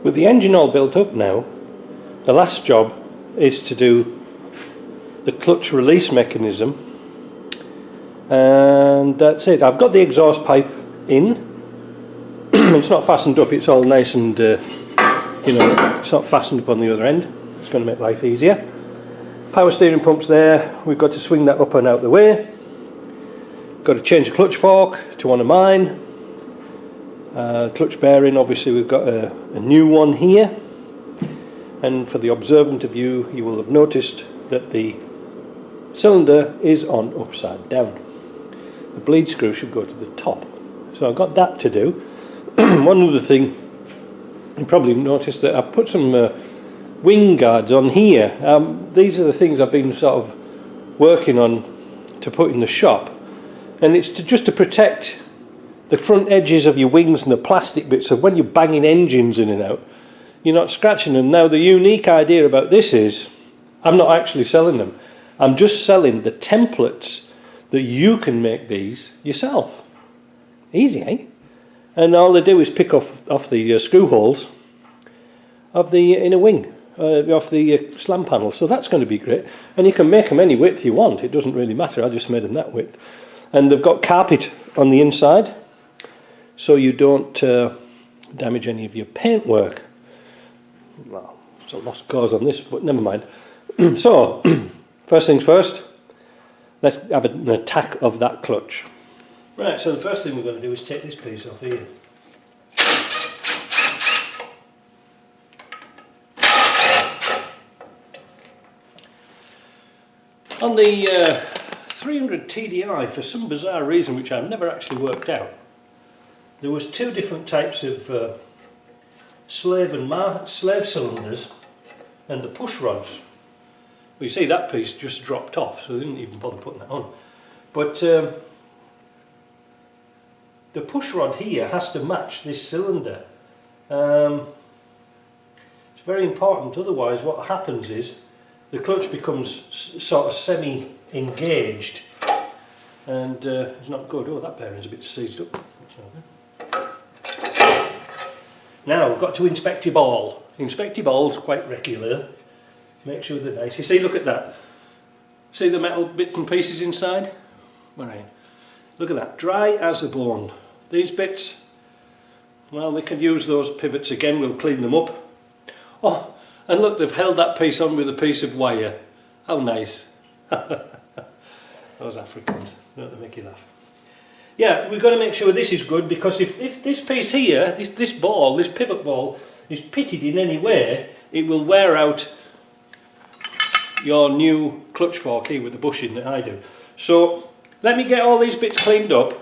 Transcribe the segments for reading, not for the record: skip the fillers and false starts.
With the engine all built up now, the last job is to do the clutch release mechanism, and that's it. I've got the exhaust pipe in. It's not fastened up, it's all nice and it's not fastened up on the other end. It's going to make life easier. Power steering pump's there. We've got to swing that up and out the way. Got to change the clutch fork to one of mine. Clutch bearing, obviously we've got a new one here, and for the observant of you, you will have noticed that the cylinder is on upside down. The bleed screw should go to the top, so I've got that to do. One other thing, you probably noticed that I put some wing guards on here. These are the things I've been sort of working on to put in the shop, and it's just to protect the front edges of your wings and the plastic bits, so when you're banging engines in and out, you're not scratching them. Now the unique idea about this is, I'm not actually selling them. I'm just selling the templates that you can make these yourself. Easy, eh? And all they do is pick off the screw holes of the inner wing, off the slam panel. So that's going to be great. And you can make them any width you want. It doesn't really matter. I just made them that width. And they've got carpet on the inside, so you don't damage any of your paintwork. Well, it's a lost cause on this, but never mind. So, first things first, let's have an attack of that clutch. Right, so the first thing we're going to do is take this piece off here. On the 300 TDI, for some bizarre reason which I've never actually worked out, there was two different types of slave cylinders and the push rods. Well, you see that piece just dropped off, so they didn't even bother putting that on. But the push rod here has to match this cylinder. It's very important, otherwise what happens is the clutch becomes sort of semi-engaged, and it's not good. Oh, that bearing's a bit seized up. Now we've got to inspect your ball. Inspect your balls quite regular. Make sure they're nice. You see, look at that. See the metal bits and pieces inside? Right. Look at that, dry as a bone. These bits, well, we can use those pivots again. We'll clean them up. Oh, and look, they've held that piece on with a piece of wire. How nice. Those Africans, don't they make you laugh? Yeah, we've got to make sure this is good, because if this piece here, this ball, this pivot ball, is pitted in any way, it will wear out your new clutch fork here with the bushing that I do. So let me get all these bits cleaned up,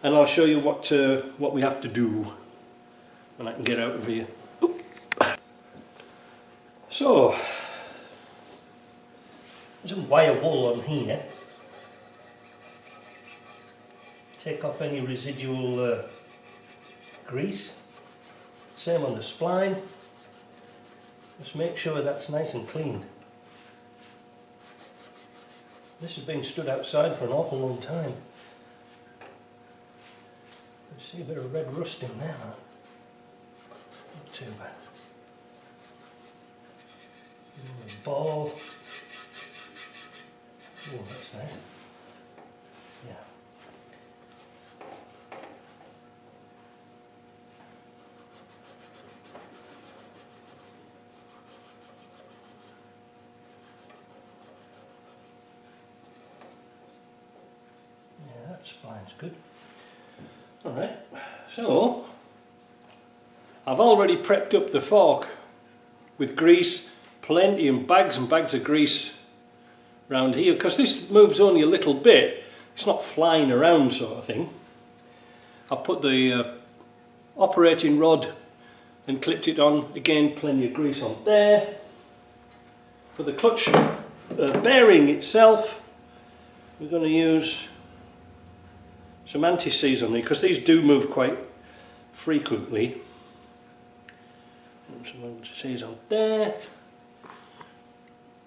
and I'll show you what we have to do when I can get out of here. Oop. So there's some wire wool on here. Take off any residual grease. Same on the spline. Just make sure that's nice and clean. This has been stood outside for an awful long time. You see a bit of red rust in there. Not too bad. The ball. Oh, that's nice. Yeah. That's fine, it's good. Alright, so I've already prepped up the fork with grease, plenty and bags of grease around here, because this moves only a little bit, it's not flying around sort of thing. I've put the operating rod and clipped it on, again plenty of grease on there. For the clutch bearing itself, we're going to use some anti-seize on there, because these do move quite frequently. Some anti-seize on there.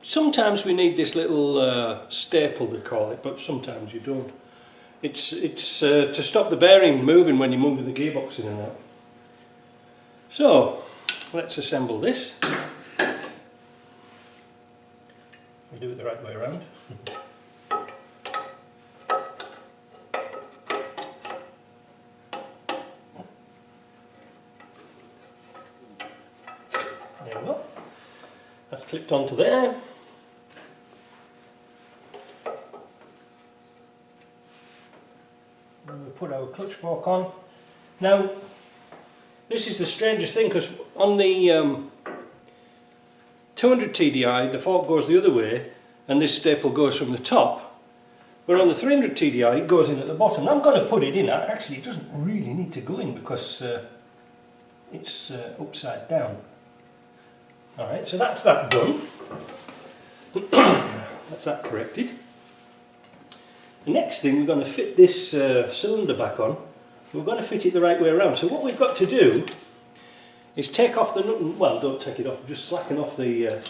Sometimes we need this little staple, they call it, but sometimes you don't. It's to stop the bearing moving when you're moving the gearbox in and out. So let's assemble this. We'll do it the right way around. There we go. That's clipped onto there. And we'll put our clutch fork on. Now, this is the strangest thing, because on the 200 TDI the fork goes the other way and this staple goes from the top, but on the 300 TDI it goes in at the bottom. I'm going to put it in. Actually, it doesn't really need to go in because it's upside down. Alright, so that's that done. That's that corrected. The next thing, we're going to fit this cylinder back on. We're going to fit it the right way around. So what we've got to do is take off the nut and, well, don't take it off, just slacken off the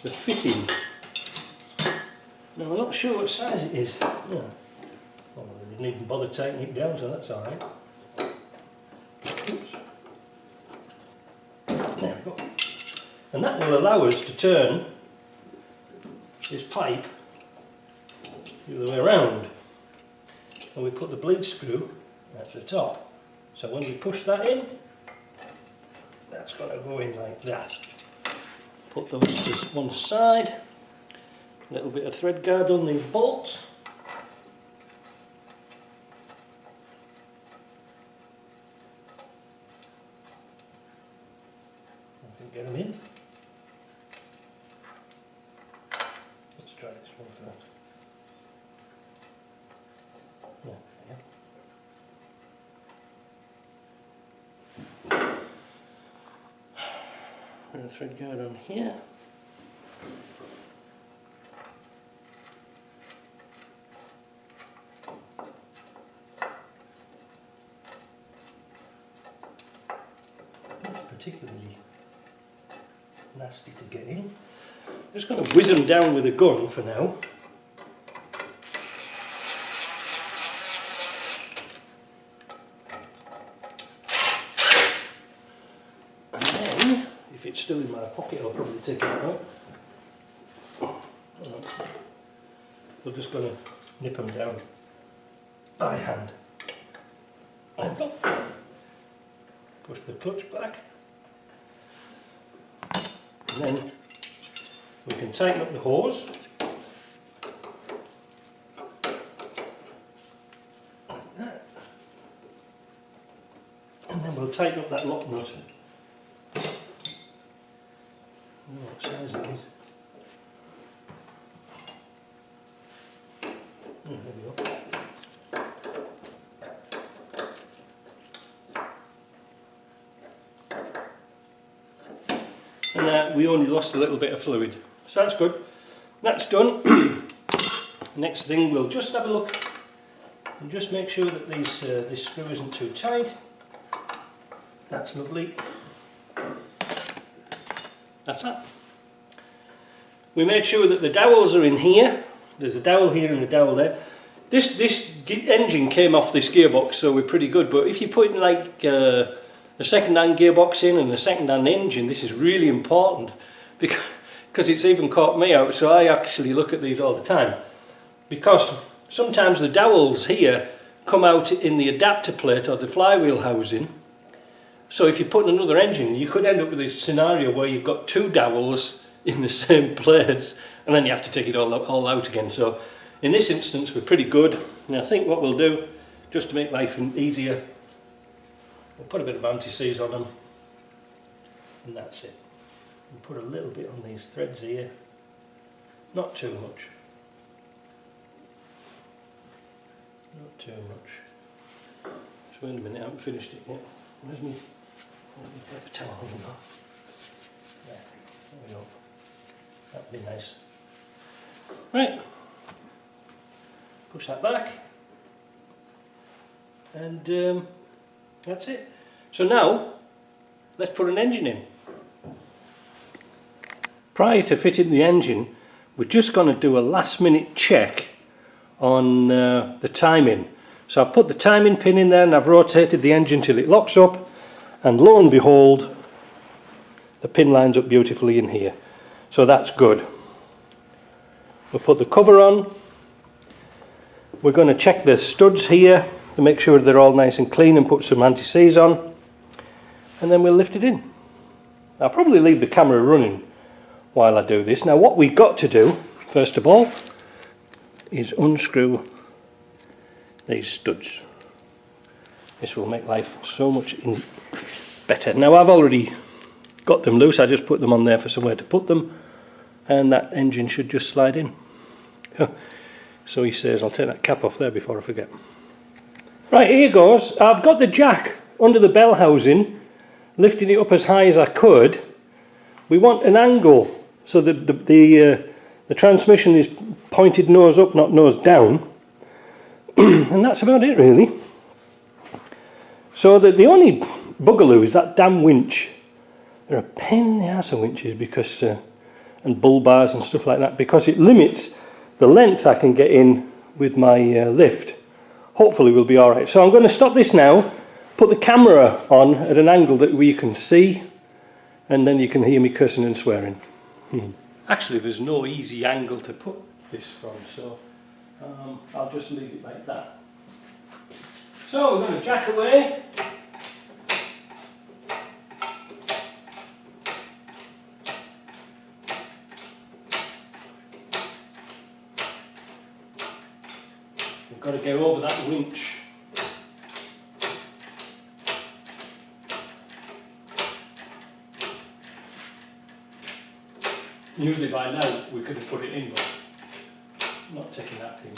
fitting. Now, I'm not sure what size it is. Oh, well, they didn't even bother taking it down, so that's alright. Oops. There we go. And that will allow us to turn this pipe the other way around. And we put the bleed screw at the top. So when we push that in, that's going to go in like that. Put those to one side. A little bit of thread guard on these bolts. I think get them in. Let's try this one first. Yeah, yeah. And a thread guard on here. Particularly nasty to get in. I'm just going to whiz them down with a gun for now. And then, if it's still in my pocket, I'll probably take it out. We're just going to nip them down by hand. Push the clutch back. And then we can tighten up the hose. Like that. And then we'll tighten up that lock nut. I don't know what size it is. There we go. And we only lost a little bit of fluid, so that's good. That's done. Next thing, we'll just have a look and just make sure that this screw isn't too tight. That's lovely. That's that. We made sure that the dowels are in here. There's a dowel here and a dowel there. This engine came off this gearbox, so we're pretty good. But if you put in like a second-hand gearbox in and a second-hand engine, this is really important because it's even caught me out. So I actually look at these all the time, because sometimes the dowels here come out in the adapter plate or the flywheel housing. So if you put in another engine, you could end up with a scenario where you've got two dowels in the same place, and then you have to take it all out again. So in this instance, we're pretty good. And I think what we'll do, just to make life easier, we'll put a bit of anti-seize on them, and that's it. We'll put a little bit on these threads here, not too much. Not too much. So wait a minute, I haven't finished it yet. Where's my paper towel? There we go. That'd be nice. Right. Push that back. And that's it. So now, let's put an engine in. Prior to fitting the engine, we're just going to do a last minute check on the timing. So I've put the timing pin in there and I've rotated the engine till it locks up, and lo and behold, the pin lines up beautifully in here. So that's good. We'll put the cover on. We're going to check the studs here to make sure they're all nice and clean and put some anti-seize on. And then we'll lift it in. I'll probably leave the camera running while I do this. Now what we've got to do, first of all, is unscrew these studs. This will make life so much better. Now I've already got them loose, I just put them on there for somewhere to put them, and that engine should just slide in. So he says, I'll take that cap off there before I forget. Right, here goes. I've got the jack under the bell housing, lifting it up as high as I could. We want an angle so the transmission is pointed nose up, not nose down. And that's about it really. So the only buggaloo is that damn winch. They're a pain in the ass of winches because, and bull bars and stuff like that, because it limits the length I can get in with my lift. Hopefully we'll be alright. So I'm going to stop this now, put the camera on at an angle that we can see, and then you can hear me cursing and swearing. Actually there's no easy angle to put this from, so I'll just leave it like that. So we're going to jack away. We've got to get over that winch. Usually by now we could have put it in, but I'm not taking that thing.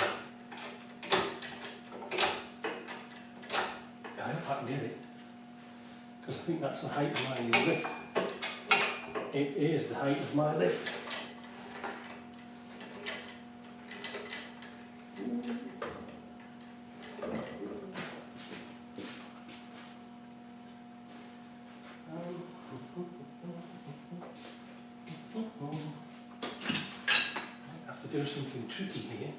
I hope I can get it, because I think that's the height of my lift. It is the height of my lift. I have to do something tricky here.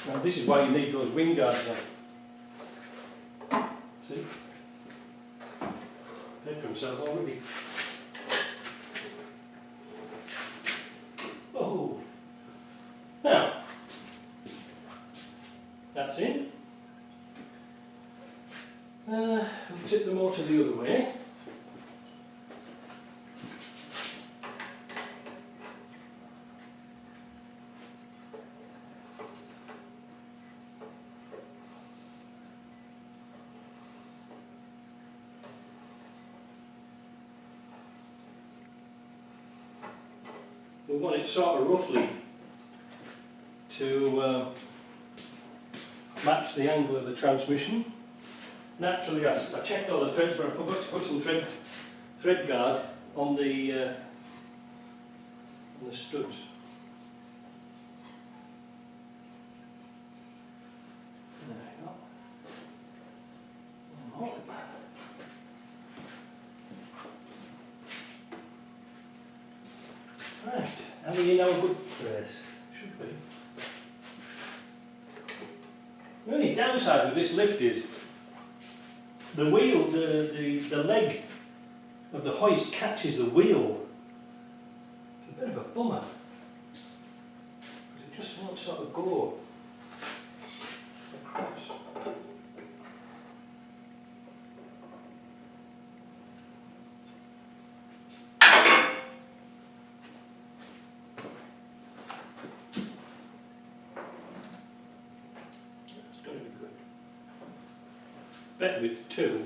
Now this is why you need those wing guards on. See? Paid for himself already. Oh! Now, that's in. We'll tip the motor the other way. We want it sort of roughly to match the angle of the transmission. Naturally, I checked all the threads, but I forgot to put some thread guard on the studs. There we go. One more. Right, are we in our good place? Should be. The only downside with this lift is the wheel, the leg of the hoist catches the wheel. It's a bit of a bummer, because it just won't sort of go across. Bet with two.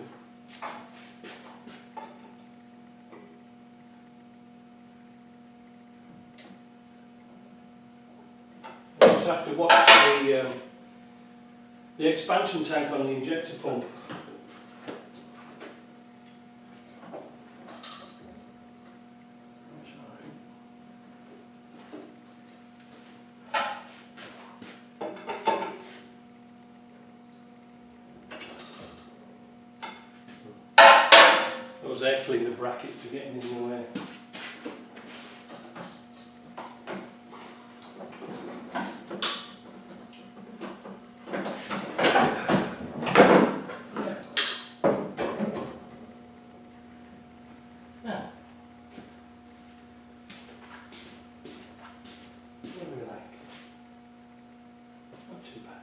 I just have to watch the expansion tank on the injector pump. those air cleaner brackets are getting in the way. Now, what do we like? Not too bad.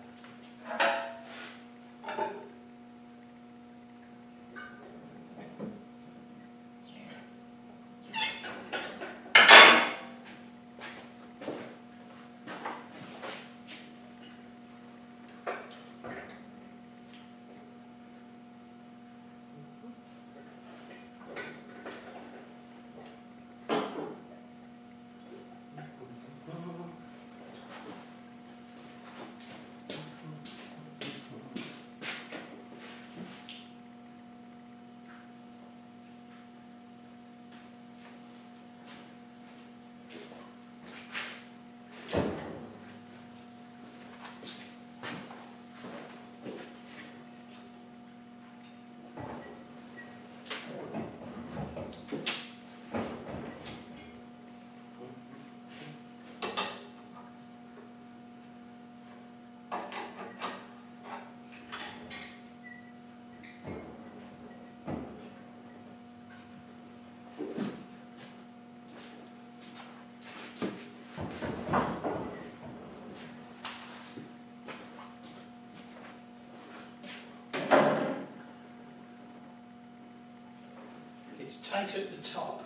It's tight at the top.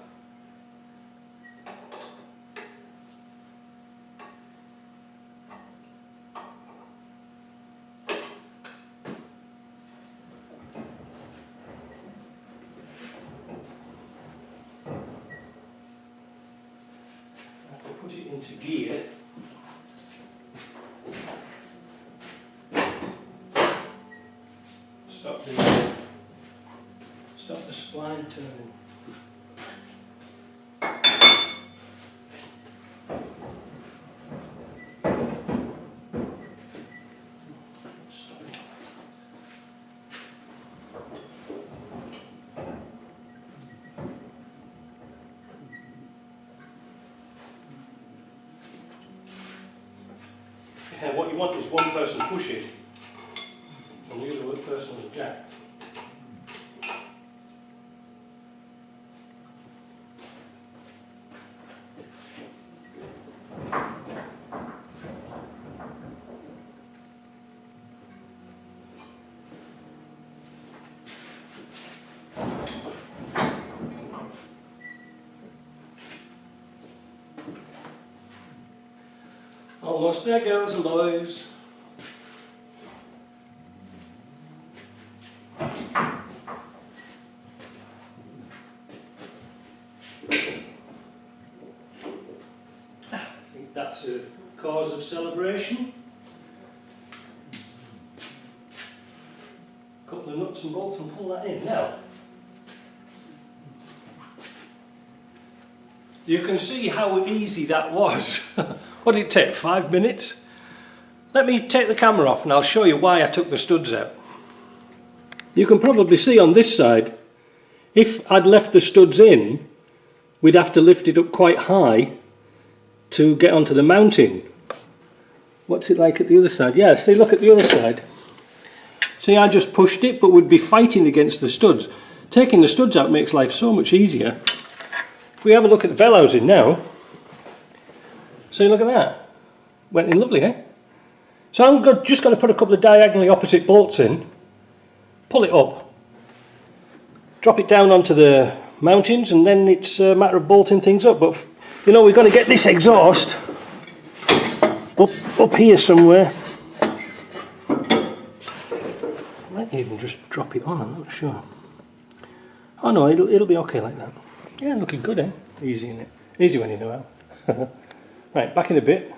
I can put it into gear. Stop the spline turning. Yeah, what you want is one person pushing and the other person on the jack. Almost there, girls and boys. I think that's a cause of celebration. Couple of nuts and bolts and pull that in. Now, you can see how easy that was. What did it take? 5 minutes? Let me take the camera off and I'll show you why I took the studs out. You can probably see on this side, if I'd left the studs in, we'd have to lift it up quite high to get onto the mounting. What's it like at the other side? Yeah, see, look at the other side. See, I just pushed it, but we'd be fighting against the studs. Taking the studs out makes life so much easier. If we have a look at the bell housing now, see, look at that. Went in lovely, eh? So I'm just going to put a couple of diagonally opposite bolts in, pull it up, drop it down onto the mountings, and then it's a matter of bolting things up. But you know, we've got to get this exhaust up here somewhere. Might even just drop it on, I'm not sure. Oh no, it'll be okay like that. Yeah, looking good, eh? Easy, innit? Easy when you know how. Right, back in a bit.